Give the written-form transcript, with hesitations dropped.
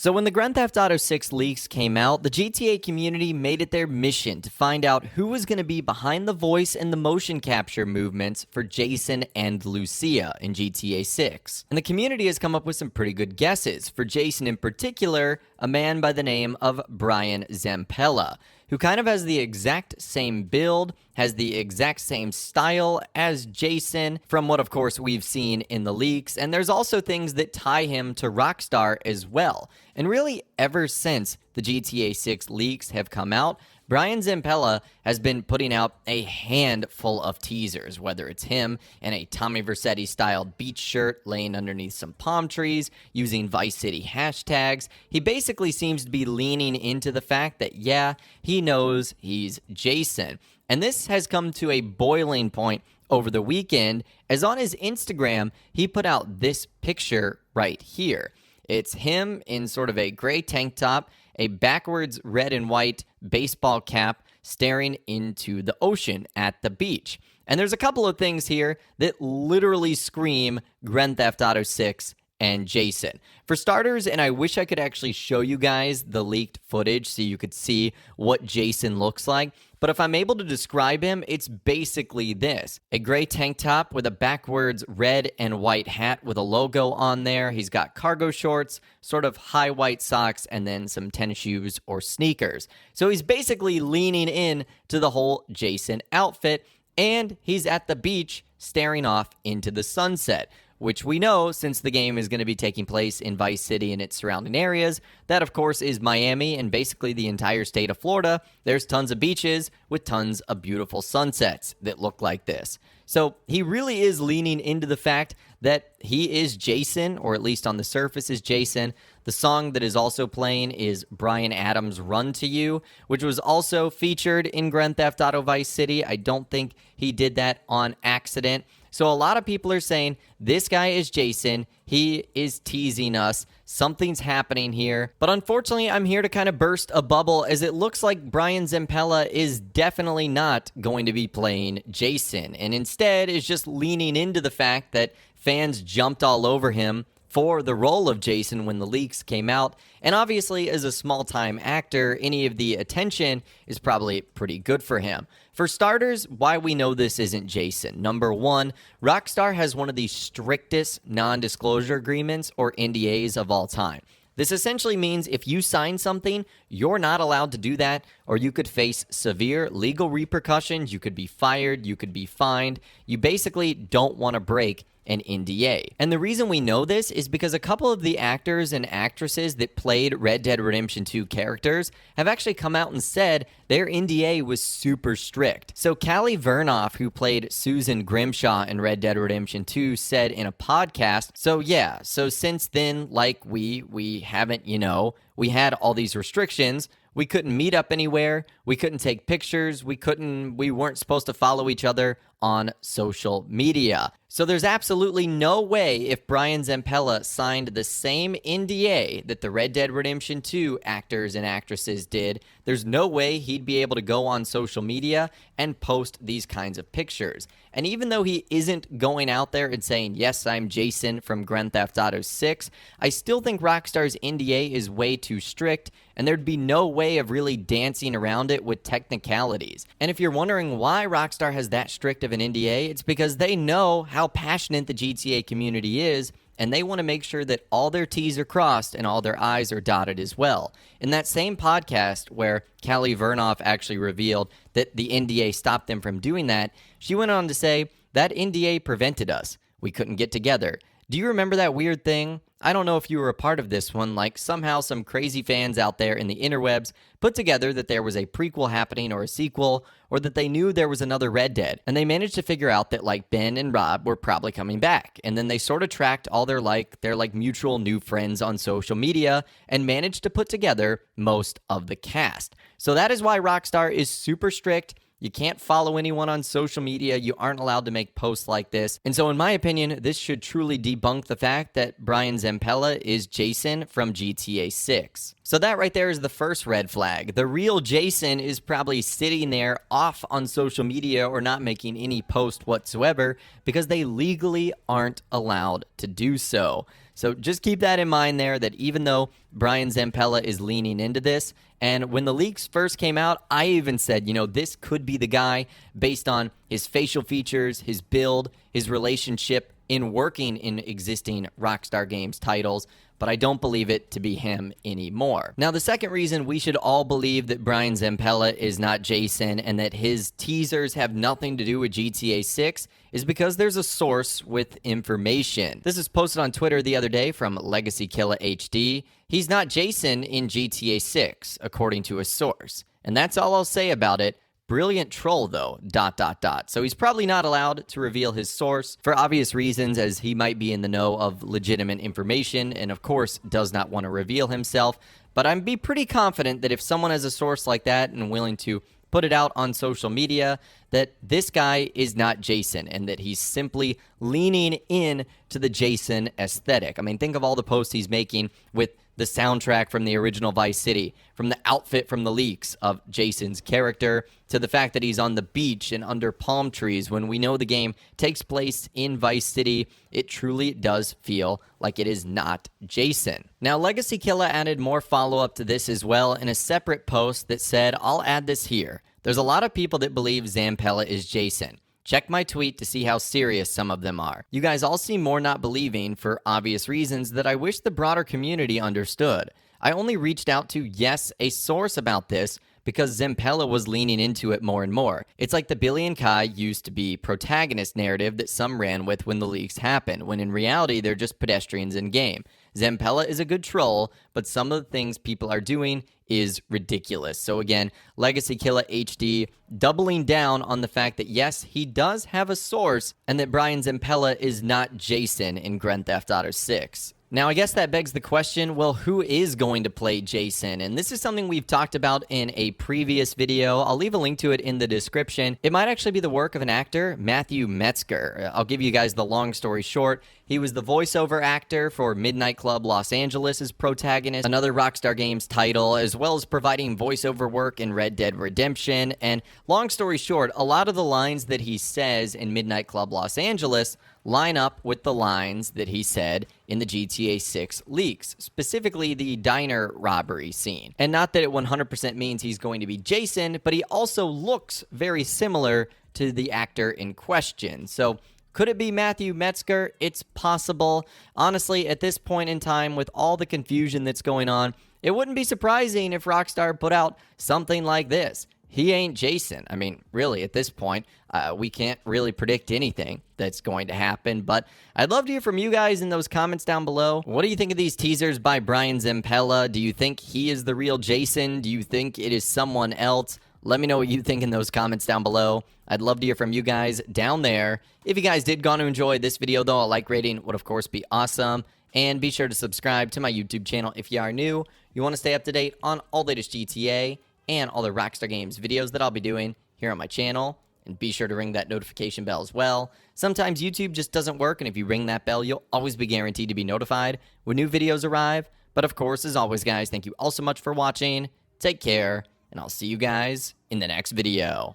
So when the Grand Theft Auto 6 leaks came out, the GTA community made it their mission to find out who was going to be behind the voice and the motion capture movements for Jason and Lucia in GTA 6. And the community has come up with some pretty good guesses. For Jason in particular, a man by the name of Brian Zampella, who kind of has the exact same build, has the exact same style as Jason, from what of course we've seen in the leaks, and there's also things that tie him to Rockstar as well. And really, ever since the GTA 6 leaks have come out, Brian Zampella has been putting out a handful of teasers, whether it's him in a Tommy Vercetti-styled beach shirt laying underneath some palm trees, using Vice City hashtags. He basically seems to be leaning into the fact that, yeah, he knows he's Jason. And this has come to a boiling point over the weekend, as on his Instagram, he put out this picture right here. It's him in sort of a gray tank top, a backwards red and white baseball cap, staring into the ocean at the beach. And there's a couple of things here that literally scream Grand Theft Auto 6 and Jason. For starters, and I wish I could actually show you guys the leaked footage so you could see what Jason looks like, but if I'm able to describe him, it's basically this. A gray tank top with a backwards red and white hat with a logo on there. He's got cargo shorts, sort of high white socks, and then some tennis shoes or sneakers. So he's basically leaning in to the whole Jason outfit, and he's at the beach staring off into the sunset, which we know, since the game is going to be taking place in Vice City and its surrounding areas, that of course is Miami and basically the entire state of Florida. There's tons of beaches with tons of beautiful sunsets that look like this. So he really is leaning into the fact that he is Jason, or at least on the surface is Jason. The song that is also playing is Bryan Adams' Run to You, which was also featured in Grand Theft Auto Vice City. I don't think he did that on accident. So a lot of people are saying, this guy is Jason, he is teasing us, something's happening here. But unfortunately, I'm here to kind of burst a bubble, as it looks like Brian Zampella is definitely not going to be playing Jason, and instead is just leaning into the fact that fans jumped all over him for the role of Jason when the leaks came out. And obviously, as a small-time actor, any of the attention is probably pretty good for him. For starters, why we know this isn't Jason. Number one, Rockstar has one of the strictest non-disclosure agreements, or NDAs, of all time. This essentially means if you sign something, you're not allowed to do that, or you could face severe legal repercussions. You could be fired, you could be fined. You basically don't want to break an NDA. And the reason we know this is because a couple of the actors and actresses that played Red Dead Redemption 2 characters have actually come out and said their NDA was super strict. So Callie Vernoff, who played Susan Grimshaw in Red Dead Redemption 2, said in a podcast, so since then, like we haven't, we had all these restrictions. We couldn't meet up anywhere. We couldn't take pictures. We weren't supposed to follow each other on social media. So there's absolutely no way, if Brian Zampella signed the same NDA that the Red Dead Redemption 2 actors and actresses did, there's no way he'd be able to go on social media and post these kinds of pictures. And even though he isn't going out there and saying, yes, I'm Jason from Grand Theft Auto 6, I still think Rockstar's NDA is way too strict, and there'd be no way of really dancing around it with technicalities. And if you're wondering why Rockstar has that strict of an NDA, it's because they know how passionate the GTA community is, and they want to make sure that all their T's are crossed and all their I's are dotted as well. In that same podcast where Callie Vernoff actually revealed that the NDA stopped them from doing that, she went on to say, that NDA prevented us. We couldn't get together. Do you remember that weird thing? I don't know if you were a part of this one, like somehow some crazy fans out there in the interwebs put together that there was a prequel happening or a sequel, or that they knew there was another Red Dead, and they managed to figure out that like Ben and Rob were probably coming back, and then they sort of tracked all their mutual new friends on social media and managed to put together most of the cast. So that is why Rockstar is super strict. You can't follow anyone on social media. You aren't allowed to make posts like this. And so in my opinion, this should truly debunk the fact that Brian Zampella is Jason from GTA 6. So that right there is the first red flag. The real Jason is probably sitting there off on social media or not making any post whatsoever because they legally aren't allowed to do so. So just keep that in mind there, that even though Brian Zampella is leaning into this, and when the leaks first came out, I even said, this could be the guy based on his facial features, his build, his relationship in working in existing Rockstar Games titles, but I don't believe it to be him anymore. Now, the second reason we should all believe that Brian Zampella is not Jason and that his teasers have nothing to do with GTA 6 is because there's a source with information. This is posted on Twitter the other day from Legacy Killer HD. He's not Jason in GTA 6, according to a source. And that's all I'll say about it. Brilliant troll, though, ... So he's probably not allowed to reveal his source for obvious reasons, as he might be in the know of legitimate information and, of course, does not want to reveal himself. But I'd be pretty confident that if someone has a source like that and willing to put it out on social media, that this guy is not Jason and that he's simply leaning in to the Jason aesthetic. I mean, think of all the posts he's making with the soundtrack from the original Vice City, from the outfit from the leaks of Jason's character, to the fact that he's on the beach and under palm trees when we know the game takes place in Vice City. It truly does feel like it is not Jason. Now, Legacy Killer added more follow-up to this as well in a separate post that said, I'll add this here. There's a lot of people that believe Zampella is Jason. Check my tweet to see how serious some of them are. You guys all seem more not believing for obvious reasons that I wish the broader community understood. I only reached out to, yes, a source about this because Zampella was leaning into it more and more. It's like the Billy and Kai used to be protagonist narrative that some ran with when the leaks happened, when in reality they're just pedestrians in game. Zampella is a good troll, but some of the things people are doing is ridiculous. So again, Legacy Killer HD doubling down on the fact that yes, he does have a source and that Brian Zampella is not Jason in Grand Theft Auto 6. Now, I guess that begs the question, well, who is going to play Jason? And this is something we've talked about in a previous video. I'll leave a link to it in the description. It might actually be the work of an actor, Matthew Metzger. I'll give you guys the long story short. He was the voiceover actor for Midnight Club Los Angeles' protagonist, another Rockstar Games title, as well as providing voiceover work in Red Dead Redemption. And long story short, a lot of the lines that he says in Midnight Club Los Angeles line up with the lines that he said in the GTA 6 leaks, specifically the diner robbery scene. And not that it 100% means he's going to be Jason, but he also looks very similar to the actor in question. So could it be Matthew Metzger? It's possible. Honestly, at this point in time, with all the confusion that's going on, it wouldn't be surprising if Rockstar put out something like this. He ain't Jason. I mean, really, at this point, we can't really predict anything that's going to happen. But I'd love to hear from you guys in those comments down below. What do you think of these teasers by Brian Zampella? Do you think he is the real Jason? Do you think it is someone else? Let me know what you think in those comments down below. I'd love to hear from you guys down there. If you guys did go on to enjoy this video, though, a like rating would, of course, be awesome. And be sure to subscribe to my YouTube channel if you are new. You want to stay up to date on all the latest GTA and all the Rockstar Games videos that I'll be doing here on my channel. And be sure to ring that notification bell as well. Sometimes YouTube just doesn't work, and if you ring that bell, you'll always be guaranteed to be notified when new videos arrive. But of course, as always, guys, thank you all so much for watching. Take care, and I'll see you guys in the next video.